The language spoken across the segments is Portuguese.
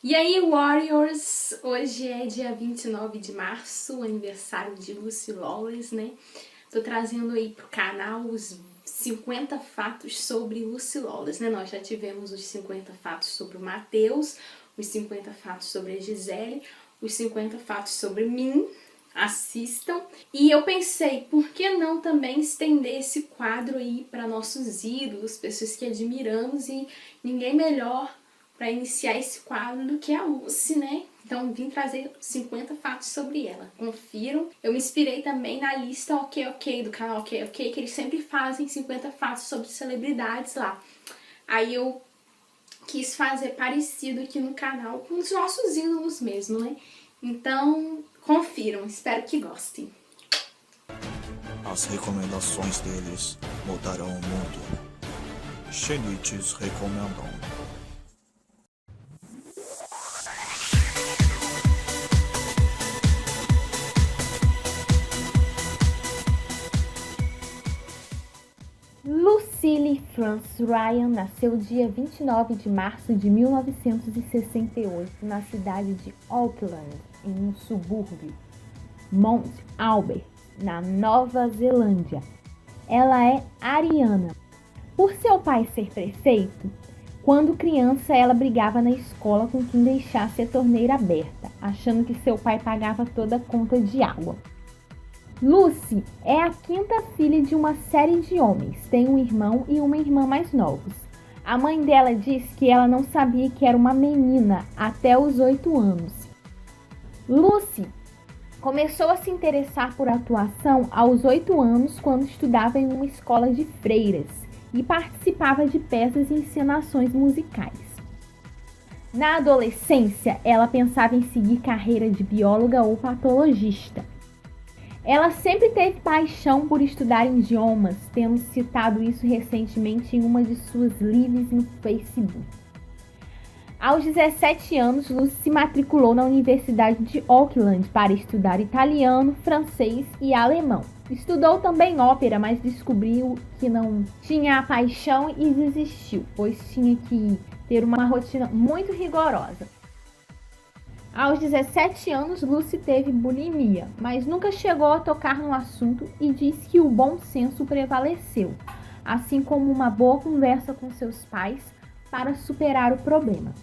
E aí, Warriors! Hoje é dia 29 de março, aniversário de Lucy Lawless, né? Tô trazendo aí pro canal os 50 fatos sobre Lucy Lawless, né? Nós já tivemos os 50 fatos sobre o Matheus, os 50 fatos sobre a Gisele, os 50 fatos sobre mim. Assistam. E eu pensei, por que não também estender esse quadro aí para nossos ídolos, pessoas que admiramos, e ninguém melhor para iniciar esse quadro do que a Lucy, né? Então vim trazer 50 fatos sobre ela. Confiram. Eu me inspirei também na lista Ok, do canal Ok, que eles sempre fazem 50 fatos sobre celebridades lá. Aí eu quis fazer parecido aqui no canal com os nossos ídolos mesmo, né? Então, confiram. Espero que gostem. As recomendações deles mudarão o mundo. Xenites recomendam. Lucille France Ryan nasceu dia 29 de março de 1968 na cidade de Auckland, em um subúrbio, Mount Albert, na Nova Zelândia. Ela é ariana. Por seu pai ser prefeito, quando criança ela brigava na escola com quem deixasse a torneira aberta, achando que seu pai pagava toda a conta de água. Lucy é a quinta filha de uma série de homens, tem um irmão e uma irmã mais novos. A mãe dela diz que ela não sabia que era uma menina até os 8 anos. Lucy começou a se interessar por atuação aos 8 anos quando estudava em uma escola de freiras e participava de peças e encenações musicais. Na adolescência, ela pensava em seguir carreira de bióloga ou patologista. Ela sempre teve paixão por estudar idiomas, tendo citado isso recentemente em uma de suas lives no Facebook. Aos 17 anos, Lucy se matriculou na Universidade de Auckland para estudar italiano, francês e alemão. Estudou também ópera, mas descobriu que não tinha a paixão e desistiu, pois tinha que ter uma rotina muito rigorosa. Aos 17 anos, Lucy teve bulimia, mas nunca chegou a tocar no assunto e disse que o bom senso prevaleceu, assim como uma boa conversa com seus pais para superar o problema.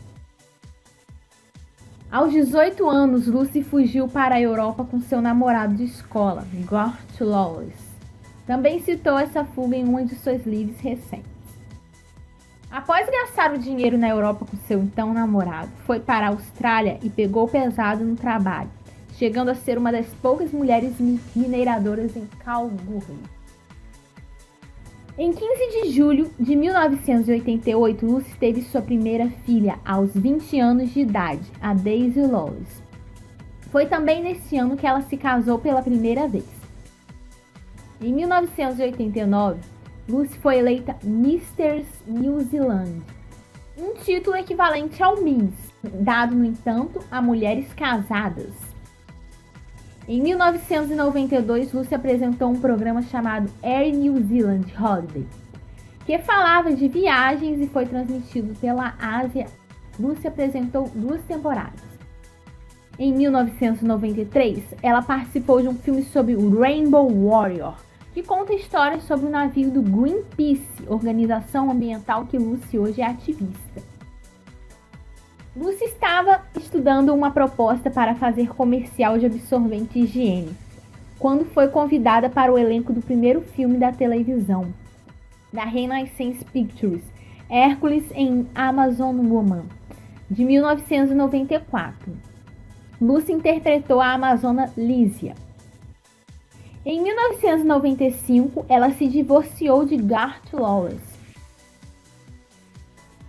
Aos 18 anos, Lucy fugiu para a Europa com seu namorado de escola, Gart Lawless. Também citou essa fuga em uma de suas lives recentes. Após gastar o dinheiro na Europa com seu então namorado, foi para a Austrália e pegou pesado no trabalho, chegando a ser uma das poucas mulheres mineradoras em Kalgoorlie. Em 15 de julho de 1988, Lucy teve sua primeira filha aos 20 anos de idade, a Daisy Lawless. Foi também nesse ano que ela se casou pela primeira vez. Em 1989, Lucy foi eleita Mistress New Zealand, um título equivalente ao Miss, dado, no entanto, a mulheres casadas. Em 1992, Lucy apresentou um programa chamado Air New Zealand Holiday, que falava de viagens e foi transmitido pela Ásia. Lucy apresentou 2 temporadas. Em 1993, ela participou de um filme sobre o Rainbow Warrior, que conta histórias sobre o navio do Greenpeace, organização ambiental que Lucy hoje é ativista. Lucy estava estudando uma proposta para fazer comercial de absorvente higiênico, quando foi convidada para o elenco do primeiro filme da televisão, da Renaissance Pictures, Hércules em Amazon Woman, de 1994. Lucy interpretou a amazona Lísia. Em 1995, ela se divorciou de Gart Lawless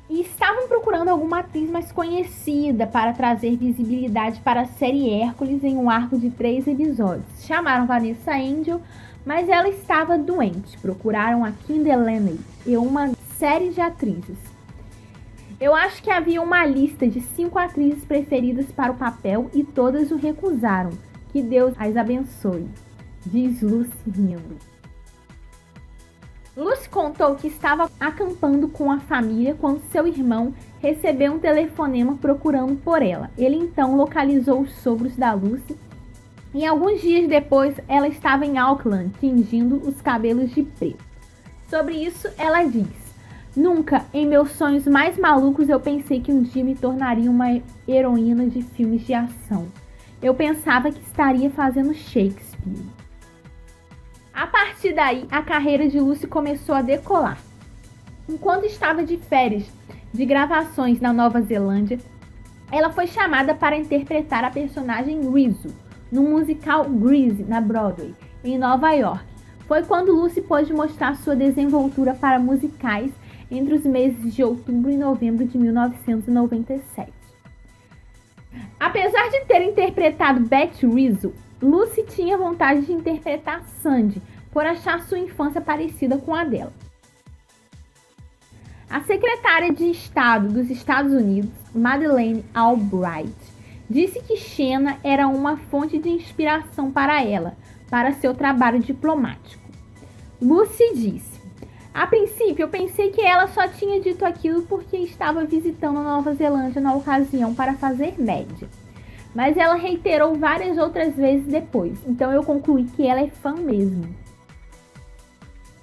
e estavam procurando alguma atriz mais conhecida para trazer visibilidade para a série Hércules em um arco de 3 episódios. Chamaram Vanessa Angel, mas ela estava doente. Procuraram a Kim Delaney e uma série de atrizes. Eu acho que havia uma lista de 5 atrizes preferidas para o papel e todas o recusaram. Que Deus as abençoe, diz Lucy rindo. Lucy contou que estava acampando com a família quando seu irmão recebeu um telefonema procurando por ela. Ele então localizou os sogros da Lucy e alguns dias depois ela estava em Auckland tingindo os cabelos de preto. Sobre isso ela diz: "Nunca em meus sonhos mais malucos eu pensei que um dia me tornaria uma heroína de filmes de ação. Eu pensava que estaria fazendo Shakespeare." A partir daí, a carreira de Lucy começou a decolar. Enquanto estava de férias de gravações na Nova Zelândia, ela foi chamada para interpretar a personagem Rizzo no musical Grease na Broadway, em Nova York. Foi quando Lucy pôde mostrar sua desenvoltura para musicais entre os meses de outubro e novembro de 1997. Apesar de ter interpretado Betty Rizzo, Lucy tinha vontade de interpretar Sandy, por achar sua infância parecida com a dela. A secretária de Estado dos Estados Unidos, Madeleine Albright, disse que Xena era uma fonte de inspiração para ela, para seu trabalho diplomático. Lucy disse: "A princípio, eu pensei que ela só tinha dito aquilo porque estava visitando a Nova Zelândia na ocasião para fazer média. Mas ela reiterou várias outras vezes depois, então eu concluí que ela é fã mesmo."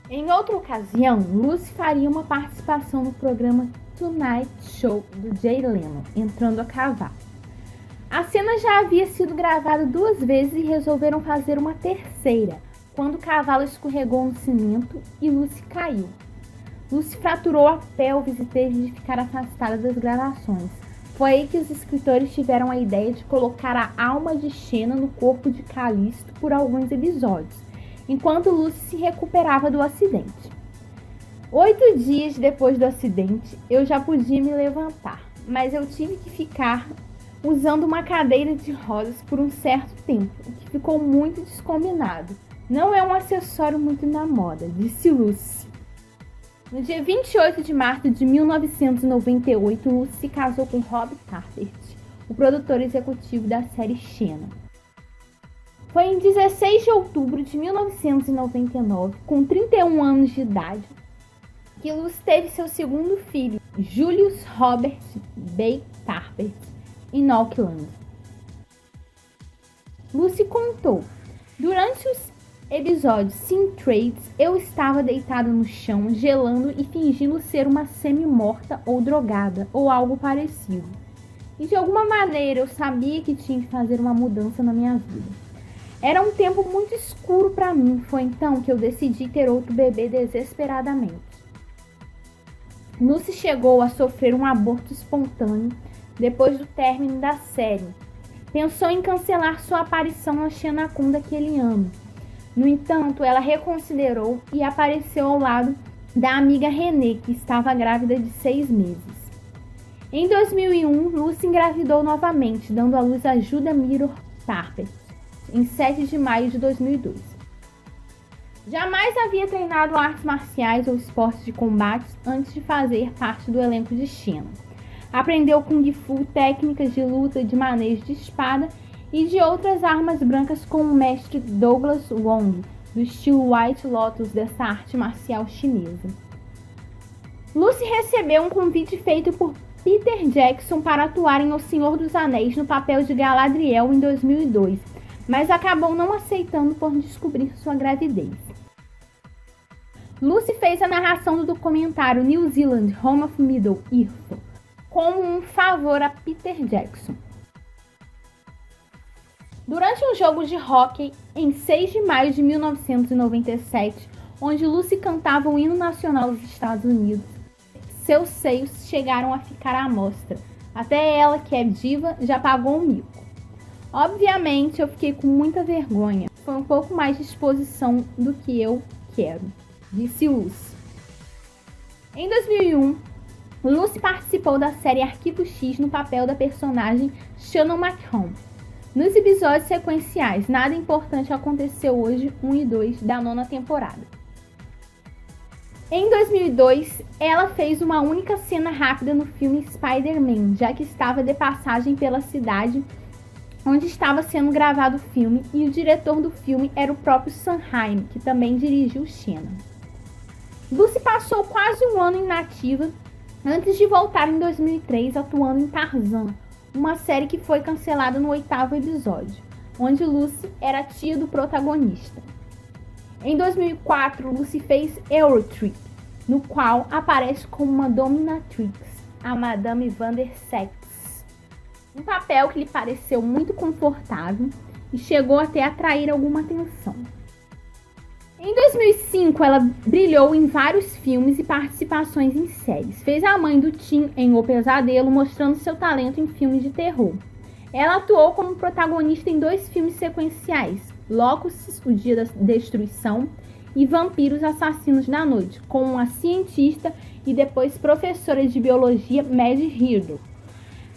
Em outra ocasião, Lucy faria uma participação no programa Tonight Show do Jay Leno, entrando a cavalo. A cena já havia sido gravada 2 vezes e resolveram fazer uma terceira, quando o cavalo escorregou no cimento e Lucy caiu. Lucy fraturou a pelvis e teve de ficar afastada das gravações. Foi aí que os escritores tiveram a ideia de colocar a alma de Xena no corpo de Callisto por alguns episódios, enquanto Lucy se recuperava do acidente. 8 dias depois do acidente, eu já podia me levantar, mas eu tive que ficar usando uma cadeira de rodas por um certo tempo, o que ficou muito descombinado. Não é um acessório muito na moda, disse Lucy. No dia 28 de março de 1998, Lucy se casou com Rob Tapert, o produtor executivo da série Xena. Foi em 16 de outubro de 1999, com 31 anos de idade, que Lucy teve seu segundo filho, Julius Robert B. Tapert, em Auckland. Lucy contou: "Durante os episódios Scene Trades, eu estava deitada no chão, gelando e fingindo ser uma semi-morta ou drogada, ou algo parecido. E de alguma maneira eu sabia que tinha que fazer uma mudança na minha vida. Era um tempo muito escuro para mim, foi então que eu decidi ter outro bebê desesperadamente." Lucy chegou a sofrer um aborto espontâneo depois do término da série. Pensou em cancelar sua aparição na Xenacon daquele ano. No entanto, ela reconsiderou e apareceu ao lado da amiga Renée, que estava grávida de 6 meses. Em 2001, Lucy engravidou novamente, dando à luz a Judah Mirror Tapert, em 7 de maio de 2002. Jamais havia treinado artes marciais ou esportes de combate antes de fazer parte do elenco de Xena. Aprendeu Kung Fu, técnicas de luta, de manejo de espada e de outras armas brancas com o mestre Douglas Wong, do estilo White Lotus dessa arte marcial chinesa. Lucy recebeu um convite feito por Peter Jackson para atuar em O Senhor dos Anéis no papel de Galadriel em 2002, mas acabou não aceitando por descobrir sua gravidez. Lucy fez a narração do documentário New Zealand Home of Middle Earth como um favor a Peter Jackson. Durante um jogo de hóquei em 6 de maio de 1997, onde Lucy cantava o hino nacional dos Estados Unidos, seus seios chegaram a ficar à mostra. Até ela, que é diva, já pagou um mico. Obviamente, eu fiquei com muita vergonha. Foi um pouco mais de exposição do que eu quero, disse Lucy. Em 2001, Lucy participou da série Arquivo X no papel da personagem Shannon McHone. Nos episódios sequenciais Nada Importante Aconteceu Hoje, 1 e 2 da 9ª temporada. Em 2002, ela fez uma única cena rápida no filme Spider-Man, já que estava de passagem pela cidade onde estava sendo gravado o filme, e o diretor do filme era o próprio Sam Raimi, que também dirigiu Xena. Lucy passou quase um ano inativa antes de voltar em 2003 atuando em Tarzan, uma série que foi cancelada no 8º episódio, onde Lucy era tia do protagonista. Em 2004, Lucy fez Eurotrip, no qual aparece como uma dominatrix, a Madame Vandersex, um papel que lhe pareceu muito confortável e chegou até a atrair alguma atenção. Em 2005, ela brilhou em vários filmes e participações em séries. Fez a mãe do Tim em O Pesadelo, mostrando seu talento em filmes de terror. Ela atuou como protagonista em 2 filmes sequenciais, Locusts, O Dia da Destruição, e Vampiros Assassinos da Noite, como a cientista e depois professora de biologia Maddie Hirdle.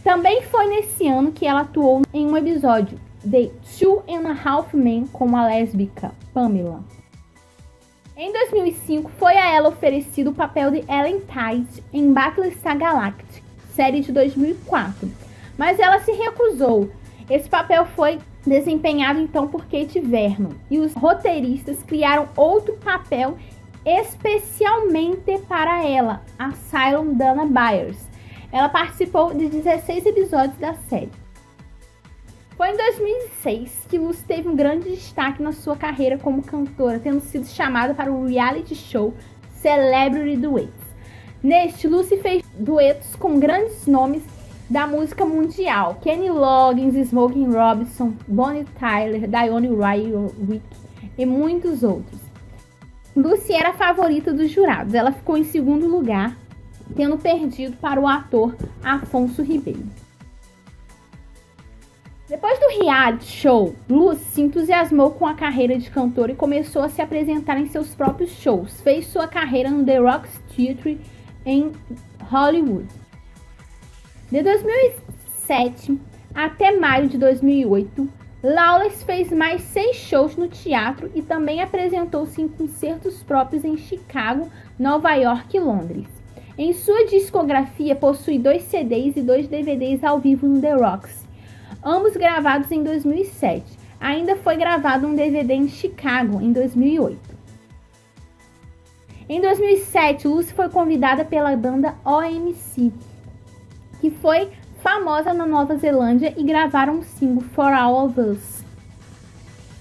Também foi nesse ano que ela atuou em um episódio de 2.5 Men como a lésbica Pamela. Em 2005, foi a ela oferecido o papel de Ellen Tide em Battlestar Galactica, série de 2004, mas ela se recusou. Esse papel foi desempenhado então por Kate Vernon, e os roteiristas criaram outro papel especialmente para ela, a Cylon Dana Byers. Ela participou de 16 episódios da série. Foi em 2006 que Lucy teve um grande destaque na sua carreira como cantora, tendo sido chamada para o reality show Celebrity Duets. Neste, Lucy fez duetos com grandes nomes da música mundial: Kenny Loggins, Smokey Robinson, Bonnie Tyler, Dionne Warwick e muitos outros. Lucy era a favorita dos jurados. Ela ficou em segundo lugar, tendo perdido para o ator Afonso Ribeiro. Depois do reality show, Lucy se entusiasmou com a carreira de cantora e começou a se apresentar em seus próprios shows. Fez sua carreira no The Roxy Theatre em Hollywood. De 2007 até maio de 2008, Lawless fez mais 6 shows no teatro e também apresentou-se em concertos próprios em Chicago, Nova York e Londres. Em sua discografia, possui 2 CDs e 2 DVDs ao vivo no The Roxy, ambos gravados em 2007. Ainda foi gravado um DVD em Chicago em 2008. Em 2007, Lucy foi convidada pela banda OMC, que foi famosa na Nova Zelândia, e gravaram um single For All of Us.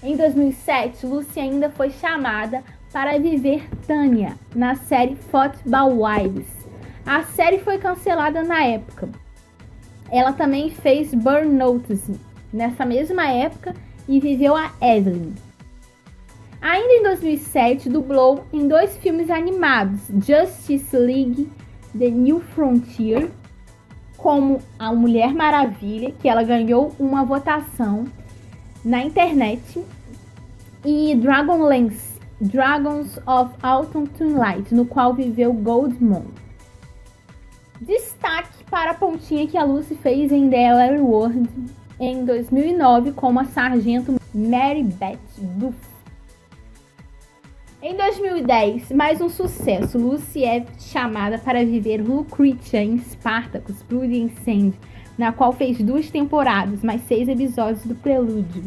Em 2007, Lucy ainda foi chamada para viver Tanya na série Football Wives. A série foi cancelada na época. Ela também fez Burn Notice nessa mesma época e viveu a Evelyn. Ainda em 2007, dublou em 2 filmes animados, Justice League The New Frontier, como a Mulher Maravilha, que ela ganhou uma votação na internet, e Dragonlance, Dragons of Autumn Twilight, no qual viveu Goldmon. Destaque para a pontinha que a Lucy fez em The Larry World em 2009 como a sargento Mary Beth Duff. Em 2010, mais um sucesso, Lucy é chamada para viver Lucretia em Spartacus, Blood and Sand, na qual fez 2 temporadas, mais 6 episódios do prelúdio.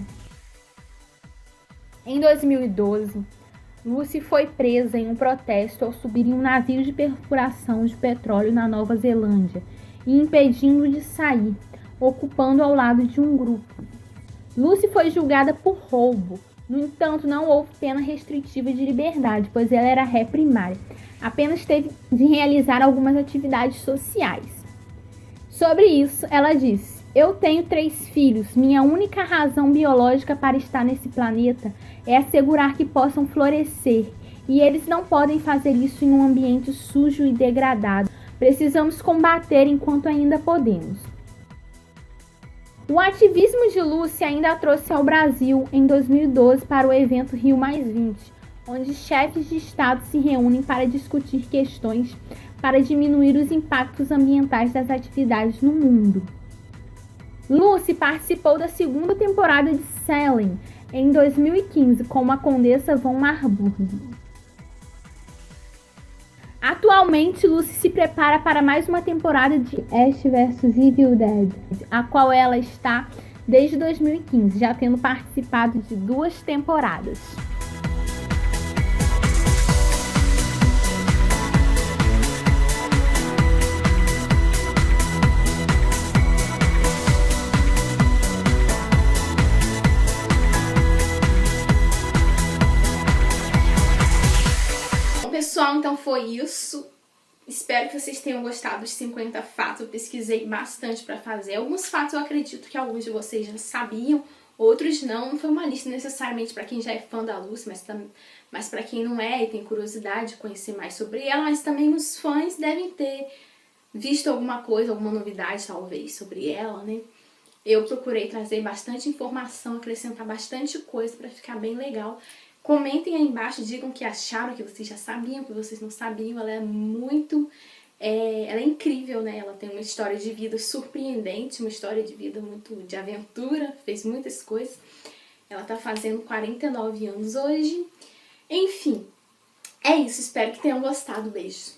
Em 2012, Lucy foi presa em um protesto ao subir em um navio de perfuração de petróleo na Nova Zelândia e impedindo de sair, ocupando ao lado de um grupo. Lucy foi julgada por roubo. No entanto, não houve pena restritiva de liberdade, pois ela era ré primária. Apenas teve de realizar algumas atividades sociais. Sobre isso, ela disse: "Eu tenho 3 filhos. Minha única razão biológica para estar nesse planeta é assegurar que possam florescer. E eles não podem fazer isso em um ambiente sujo e degradado. Precisamos combater enquanto ainda podemos." O ativismo de Lucy ainda a trouxe ao Brasil em 2012 para o evento Rio+20, onde chefes de Estado se reúnem para discutir questões para diminuir os impactos ambientais das atividades no mundo. Lucy participou da 2ª temporada de Salem em 2015 como a Condessa von Marburg. Atualmente, Lucy se prepara para mais uma temporada de Ash vs Evil Dead, a qual ela está desde 2015, já tendo participado de 2 temporadas. foi isso. Espero que vocês tenham gostado dos 50 fatos. Eu pesquisei bastante para fazer. Alguns fatos eu acredito que alguns de vocês já sabiam, outros não. Não foi uma lista necessariamente para quem já é fã da Lucy, mas para quem não é e tem curiosidade de conhecer mais sobre ela. Mas também os fãs devem ter visto alguma coisa, alguma novidade talvez sobre ela, né? Eu procurei trazer bastante informação, acrescentar bastante coisa para ficar bem legal. Comentem aí embaixo, digam o que acharam, que vocês já sabiam, que vocês não sabiam. Ela é muito... ela é incrível, né? Ela tem uma história de vida surpreendente, uma história de vida muito de aventura, fez muitas coisas. Ela tá fazendo 49 anos hoje. Enfim, é isso. Espero que tenham gostado. Beijo.